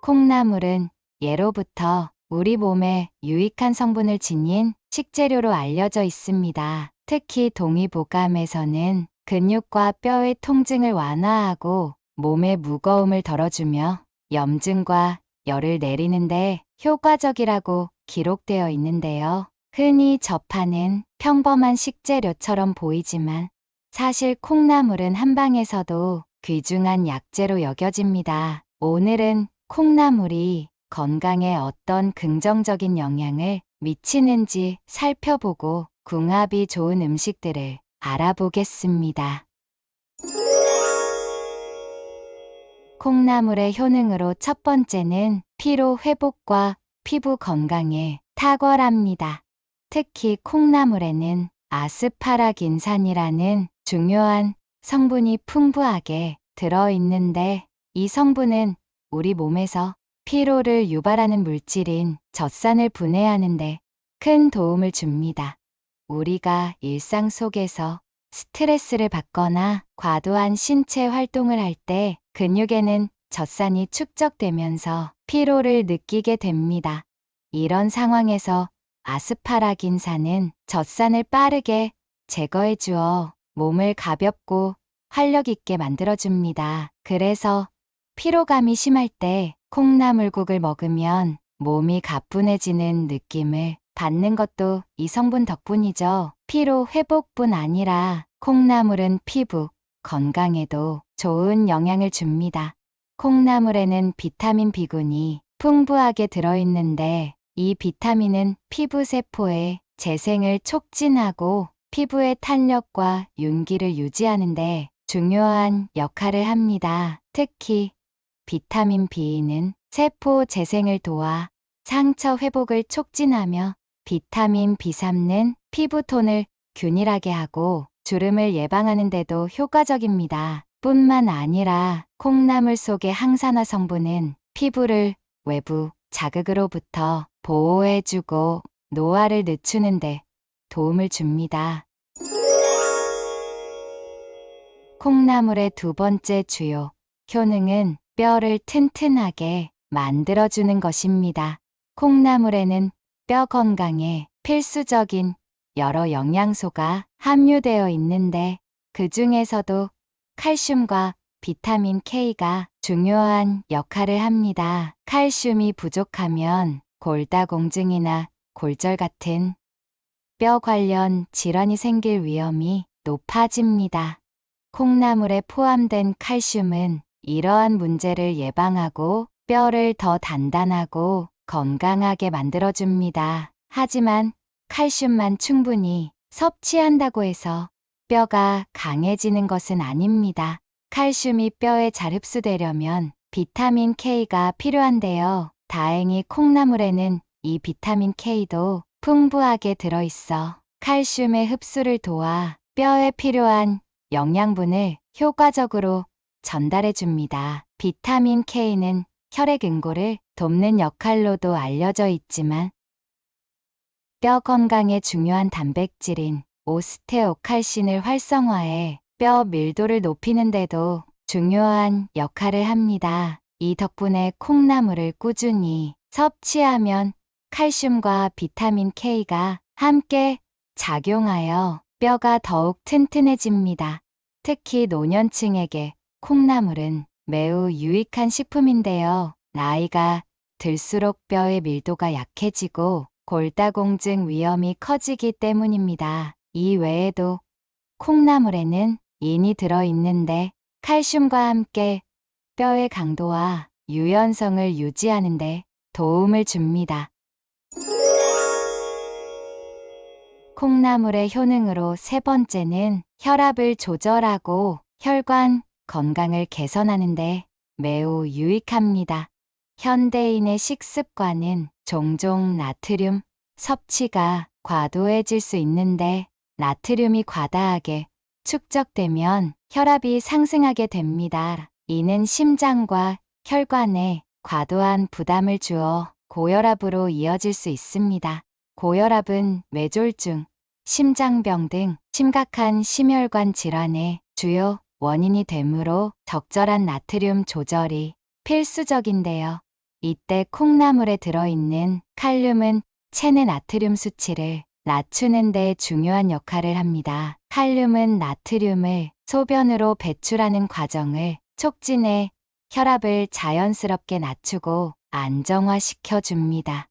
콩나물은 예로부터 우리 몸에 유익한 성분을 지닌 식재료로 알려져 있습니다. 특히 동의보감에서는 근육과 뼈의 통증을 완화하고 몸의 무거움을 덜어주며 염증과 열을 내리는데 효과적이라고 기록되어 있는데요. 흔히 접하는 평범한 식재료처럼 보이지만 사실 콩나물은 한방에서도 귀중한 약재로 여겨집니다. 오늘은 콩나물이 건강에 어떤 긍정적인 영향을 미치는지 살펴보고 궁합이 좋은 음식들을 알아보겠습니다. 콩나물의 효능으로 첫 번째는 피로 회복과 피부 건강에 탁월합니다. 특히 콩나물에는 아스파라긴산이라는 중요한 성분이 풍부하게 들어있는데 이 성분은 우리 몸에서 피로를 유발하는 물질인 젖산을 분해하는데 큰 도움을 줍니다. 우리가 일상 속에서 스트레스를 받거나 과도한 신체 활동을 할 때 근육에는 젖산이 축적되면서 피로를 느끼게 됩니다. 이런 상황에서 아스파라긴산은 젖산을 빠르게 제거해 주어 몸을 가볍고 활력 있게 만들어줍니다. 그래서 피로감이 심할 때 콩나물국을 먹으면 몸이 가뿐해지는 느낌을 받는 것도 이 성분 덕분이죠. 피로 회복뿐 아니라 콩나물은 피부 건강에도 좋은 영향을 줍니다. 콩나물에는 비타민 B군이 풍부하게 들어있는데 이 비타민은 피부 세포의 재생을 촉진하고 피부의 탄력과 윤기를 유지하는 데 중요한 역할을 합니다. 특히 비타민 B는 세포 재생을 도와 상처 회복을 촉진하며 비타민 B3는 피부톤을 균일하게 하고 주름을 예방하는 데도 효과적입니다. 뿐만 아니라 콩나물 속의 항산화 성분은 피부를 외부 자극으로부터 보호해주고 노화를 늦추는 데 도움을 줍니다. 콩나물의 두 번째 주요 효능은 뼈를 튼튼하게 만들어주는 것입니다. 콩나물에는 뼈 건강에 필수적인 여러 영양소가 함유되어 있는데 그 중에서도 칼슘과 비타민 K가 중요한 역할을 합니다. 칼슘이 부족하면 골다공증이나 골절 같은 뼈 관련 질환이 생길 위험이 높아집니다. 콩나물에 포함된 칼슘은 이러한 문제를 예방하고 뼈를 더 단단하고 건강하게 만들어줍니다. 하지만 칼슘만 충분히 섭취한다고 해서 뼈가 강해지는 것은 아닙니다. 칼슘이 뼈에 잘 흡수되려면 비타민 K가 필요한데요. 다행히 콩나물에는 이 비타민 K도 풍부하게 들어있어 칼슘의 흡수를 도와 뼈에 필요한 영양분을 효과적으로 전달해 줍니다. 비타민 K는 혈액 응고를 돕는 역할로도 알려져 있지만 뼈 건강에 중요한 단백질인 오스테오칼신을 활성화해 뼈 밀도를 높이는 데도 중요한 역할을 합니다. 이 덕분에 콩나물을 꾸준히 섭취하면 칼슘과 비타민 K가 함께 작용하여 뼈가 더욱 튼튼해집니다. 특히 노년층에게 콩나물은 매우 유익한 식품인데요. 나이가 들수록 뼈의 밀도가 약해지고 골다공증 위험이 커지기 때문입니다. 이 외에도 콩나물에는 인이 들어있는데 칼슘과 함께 뼈의 강도와 유연성을 유지하는 데 도움을 줍니다. 콩나물의 효능으로 세 번째는 혈압을 조절하고 혈관 건강을 개선하는 데 매우 유익합니다. 현대인의 식습관은 종종 나트륨 섭취가 과도해질 수 있는데 나트륨이 과다하게 축적되면 혈압이 상승하게 됩니다. 이는 심장과 혈관에 과도한 부담을 주어 고혈압으로 이어질 수 있습니다. 고혈압은 뇌졸중, 심장병 등 심각한 심혈관 질환의 주요 원인이 되므로 적절한 나트륨 조절이 필수적인데요. 이때 콩나물에 들어있는 칼륨은 체내 나트륨 수치를 낮추는 데 중요한 역할을 합니다. 칼륨은 나트륨을 소변으로 배출하는 과정을 촉진해 혈압을 자연스럽게 낮추고 안정화시켜 줍니다.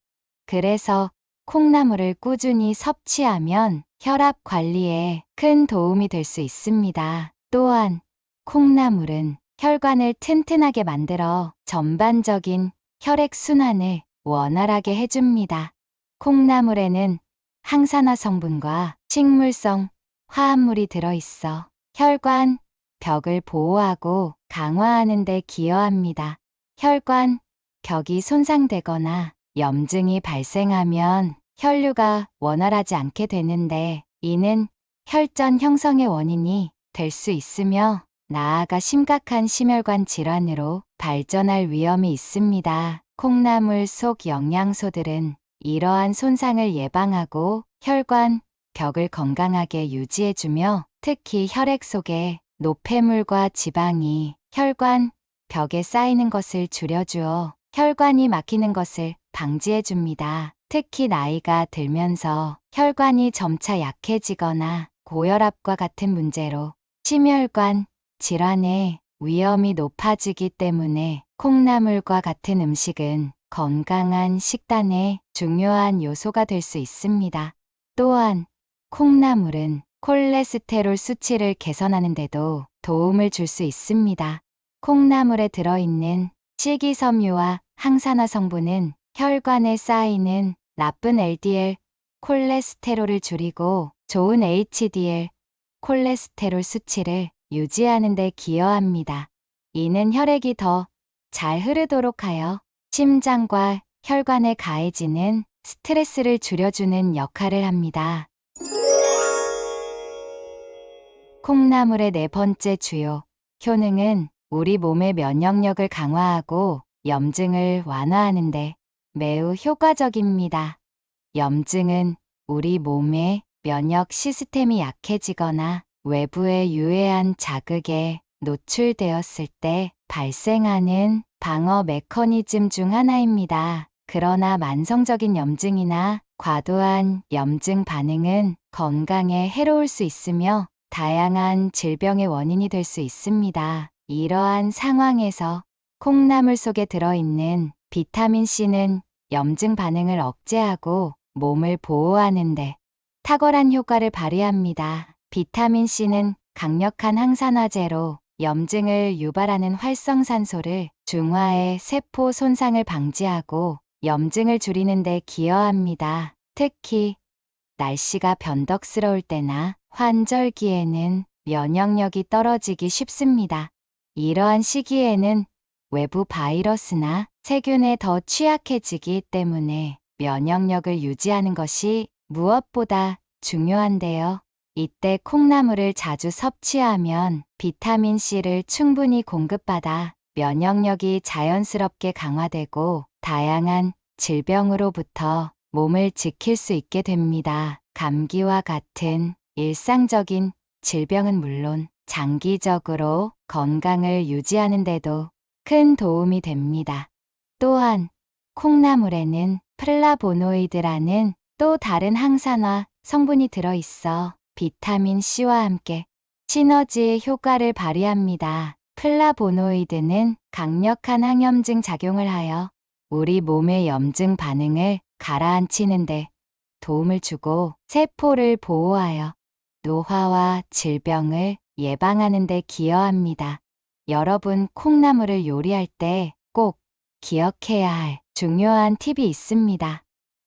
그래서 콩나물을 꾸준히 섭취하면 혈압 관리에 큰 도움이 될 수 있습니다. 또한 콩나물은 혈관을 튼튼하게 만들어 전반적인 혈액순환을 원활하게 해줍니다. 콩나물에는 항산화 성분과 식물성 화합물이 들어있어 혈관 벽을 보호하고 강화하는 데 기여합니다. 혈관 벽이 손상되거나 염증이 발생하면 혈류가 원활하지 않게 되는데 이는 혈전 형성의 원인이 될 수 있으며 나아가 심각한 심혈관 질환으로 발전할 위험이 있습니다. 콩나물 속 영양소들은 이러한 손상을 예방하고 혈관 벽을 건강하게 유지해주며 특히 혈액 속에 노폐물과 지방이 혈관 벽에 쌓이는 것을 줄여주어 혈관이 막히는 것을 방지해줍니다. 특히 나이가 들면서 혈관이 점차 약해지거나 고혈압과 같은 문제로 심혈관 질환의 위험이 높아지기 때문에 콩나물과 같은 음식은 건강한 식단의 중요한 요소가 될 수 있습니다. 또한 콩나물은 콜레스테롤 수치를 개선하는 데도 도움을 줄 수 있습니다. 콩나물에 들어있는 식이섬유와 항산화 성분은 혈관에 쌓이는 나쁜 LDL 콜레스테롤을 줄이고 좋은 HDL 콜레스테롤 수치를 유지하는 데 기여합니다. 이는 혈액이 더 잘 흐르도록 하여 심장과 혈관에 가해지는 스트레스를 줄여주는 역할을 합니다. 콩나물의 네 번째 주요 효능은 우리 몸의 면역력을 강화하고 염증을 완화하는 데 매우 효과적입니다. 염증은 우리 몸의 면역 시스템이 약해지거나 외부의 유해한 자극에 노출되었을 때 발생하는 방어 메커니즘 중 하나입니다. 그러나 만성적인 염증이나 과도한 염증 반응은 건강에 해로울 수 있으며 다양한 질병의 원인이 될 수 있습니다. 이러한 상황에서 콩나물 속에 들어있는 비타민 C는 염증 반응을 억제하고 몸을 보호하는데 탁월한 효과를 발휘합니다. 비타민 C는 강력한 항산화제로 염증을 유발하는 활성산소를 중화해 세포 손상을 방지하고 염증을 줄이는 데 기여합니다. 특히 날씨가 변덕스러울 때나 환절기에는 면역력이 떨어지기 쉽습니다. 이러한 시기에는 외부 바이러스나 세균에 더 취약해지기 때문에 면역력을 유지하는 것이 무엇보다 중요한데요. 이때 콩나물을 자주 섭취하면 비타민 C를 충분히 공급받아 면역력이 자연스럽게 강화되고 다양한 질병으로부터 몸을 지킬 수 있게 됩니다. 감기와 같은 일상적인 질병은 물론 장기적으로 건강을 유지하는 데도 큰 도움이 됩니다. 또한 콩나물에는 플라보노이드라는 또 다른 항산화 성분이 들어있어 비타민 C와 함께 시너지 효과를 발휘합니다. 플라보노이드는 강력한 항염증 작용을 하여 우리 몸의 염증 반응을 가라앉히는 데 도움을 주고 세포를 보호하여 노화와 질병을 예방하는 데 기여합니다. 여러분, 콩나물을 요리할 때 꼭 기억해야 할 중요한 팁이 있습니다.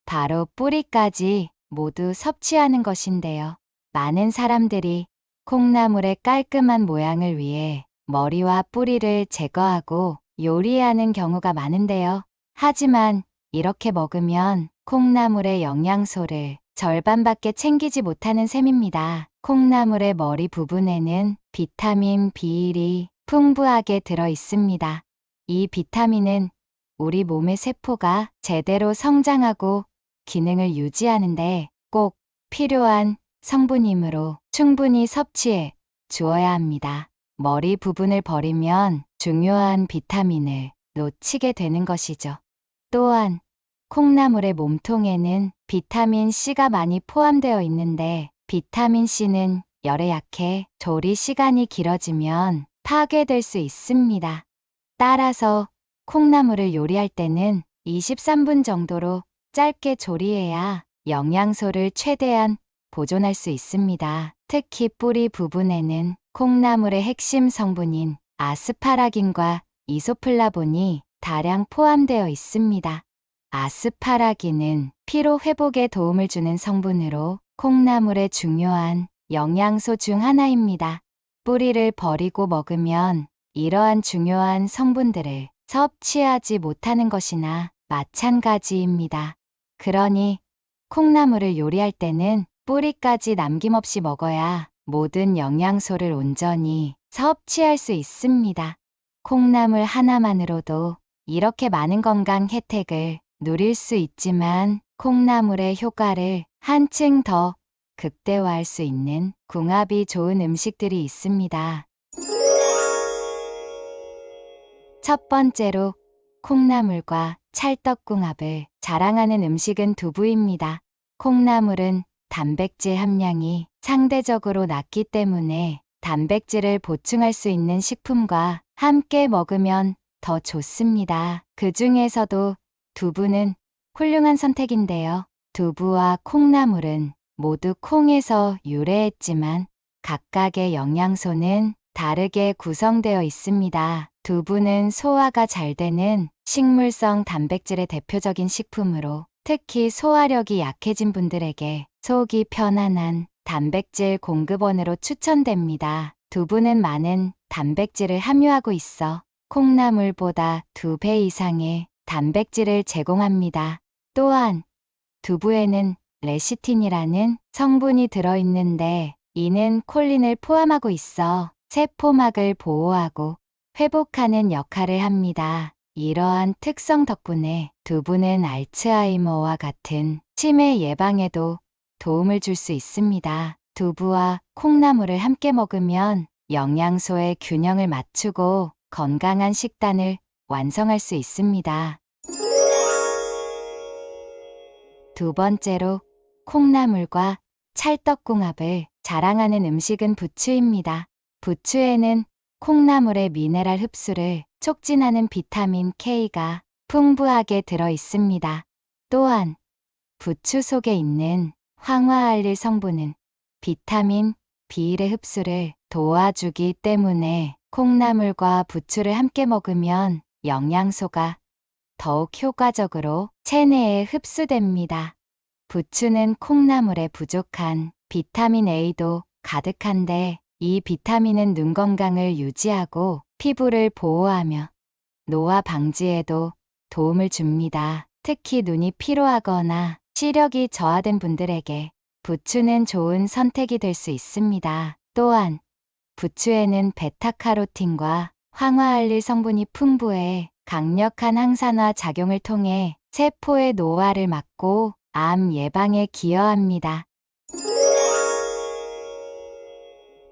바로 뿌리까지 모두 섭취하는 것인데요. 많은 사람들이 콩나물의 깔끔한 모양을 위해 머리와 뿌리를 제거하고 요리하는 경우가 많은데요. 하지만 이렇게 먹으면 콩나물의 영양소를 절반밖에 챙기지 못하는 셈입니다. 콩나물의 머리 부분에는 비타민 B1이 풍부하게 들어 있습니다. 이 비타민은 우리 몸의 세포가 제대로 성장하고 기능을 유지하는데 꼭 필요한 성분이므로 충분히 섭취해 주어야 합니다. 머리 부분을 버리면 중요한 비타민을 놓치게 되는 것이죠. 또한 콩나물의 몸통에는 비타민 C가 많이 포함되어 있는데 비타민 C는 열에 약해 조리 시간이 길어지면 파괴될 수 있습니다. 따라서 콩나물을 요리할 때는 23분 정도로 짧게 조리해야 영양소를 최대한 보존할 수 있습니다. 특히 뿌리 부분에는 콩나물의 핵심 성분인 아스파라긴과 이소플라본이 다량 포함되어 있습니다. 아스파라긴은 피로 회복에 도움을 주는 성분으로 콩나물의 중요한 영양소 중 하나입니다. 뿌리를 버리고 먹으면 이러한 중요한 성분들을 섭취하지 못하는 것이나 마찬가지입니다. 그러니 콩나물을 요리할 때는 뿌리까지 남김없이 먹어야 모든 영양소를 온전히 섭취할 수 있습니다. 콩나물 하나만으로도 이렇게 많은 건강 혜택을 누릴 수 있지만 콩나물의 효과를 한층 더 극대화할 수 있는 궁합이 좋은 음식들이 있습니다. 첫 번째로 콩나물과 찰떡궁합을 자랑하는 음식은 두부입니다. 콩나물은 단백질 함량이 상대적으로 낮기 때문에 단백질을 보충할 수 있는 식품과 함께 먹으면 더 좋습니다. 그 중에서도 두부는 훌륭한 선택인데요. 두부와 콩나물은 모두 콩에서 유래했지만 각각의 영양소는 다르게 구성되어 있습니다. 두부는 소화가 잘 되는 식물성 단백질의 대표적인 식품으로 특히 소화력이 약해진 분들에게 속이 편안한 단백질 공급원으로 추천됩니다. 두부는 많은 단백질을 함유하고 있어 콩나물보다 2배 이상의 단백질을 제공합니다. 또한 두부에는 레시틴이라는 성분이 들어있는데 이는 콜린을 포함하고 있어 세포막을 보호하고 회복하는 역할을 합니다. 이러한 특성 덕분에 두부는 알츠하이머와 같은 치매 예방에도 도움을 줄 수 있습니다. 두부와 콩나물을 함께 먹으면 영양소의 균형을 맞추고 건강한 식단을 완성할 수 있습니다. 두 번째로 콩나물과 찰떡궁합을 자랑하는 음식은 부추입니다. 부추에는 콩나물의 미네랄 흡수를 촉진하는 비타민 K가 풍부하게 들어 있습니다. 또한 부추 속에 있는 황화알릴 성분은 비타민 B1의 흡수를 도와주기 때문에 콩나물과 부추를 함께 먹으면 영양소가 더욱 효과적으로 체내에 흡수됩니다. 부추는 콩나물에 부족한 비타민 A도 가득한데 이 비타민은 눈 건강을 유지하고 피부를 보호하며 노화 방지에도 도움을 줍니다. 특히 눈이 피로하거나 시력이 저하된 분들에게 부추는 좋은 선택이 될 수 있습니다. 또한 부추에는 베타카로틴과 황화알릴 성분이 풍부해 강력한 항산화 작용을 통해 세포의 노화를 막고 암 예방에 기여합니다.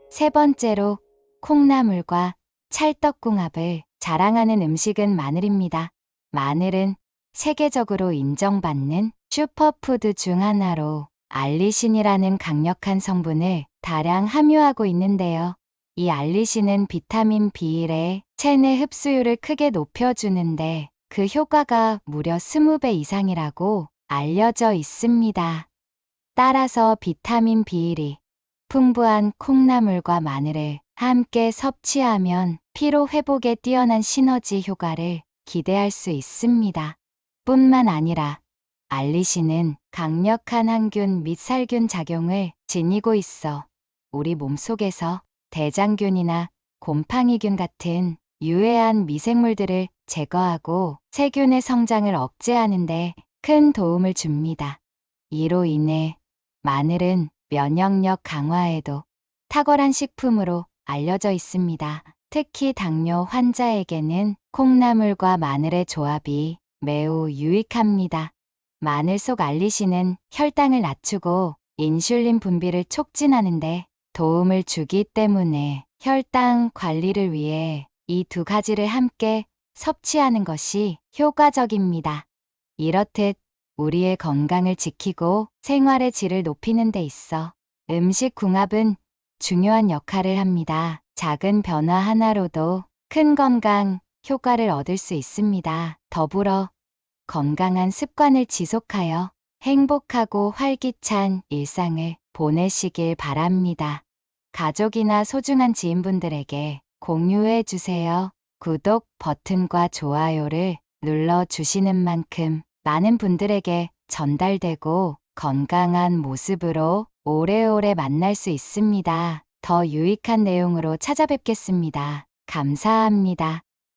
세 번째로 콩나물과 찰떡궁합을 자랑하는 음식은 마늘입니다. 마늘은 세계적으로 인정받는 슈퍼푸드 중 하나로 알리신이라는 강력한 성분을 다량 함유하고 있는데요. 이 알리신은 비타민 B1의 체내 흡수율을 크게 높여주는데 그 효과가 무려 20배 이상이라고 알려져 있습니다. 따라서 비타민 B1이 풍부한 콩나물과 마늘을 함께 섭취하면 피로 회복에 뛰어난 시너지 효과를 기대할 수 있습니다. 뿐만 아니라 알리신은 강력한 항균 및 살균 작용을 지니고 있어 우리 몸속에서 대장균이나 곰팡이균 같은 유해한 미생물들을 제거하고 세균의 성장을 억제하는 데 큰 도움을 줍니다. 이로 인해 마늘은 면역력 강화에도 탁월한 식품으로 알려져 있습니다. 특히 당뇨 환자에게는 콩나물과 마늘의 조합이 매우 유익합니다. 마늘 속 알리신은 혈당을 낮추고 인슐린 분비를 촉진하는 데 도움을 주기 때문에 혈당 관리를 위해 이 두 가지를 함께 섭취하는 것이 효과적입니다. 이렇듯 우리의 건강을 지키고 생활의 질을 높이는 데 있어 음식궁합은 중요한 역할을 합니다. 작은 변화 하나로도 큰 건강 효과를 얻을 수 있습니다. 더불어 건강한 습관을 지속하여 행복하고 활기찬 일상을 보내시길 바랍니다. 가족이나 소중한 지인분들에게 공유해 주세요. 구독 버튼과 좋아요를 눌러 주시는 만큼 많은 분들에게 전달되고 건강한 모습으로 오래오래 만날 수 있습니다. 더 유익한 내용으로 찾아뵙겠습니다. 감사합니다.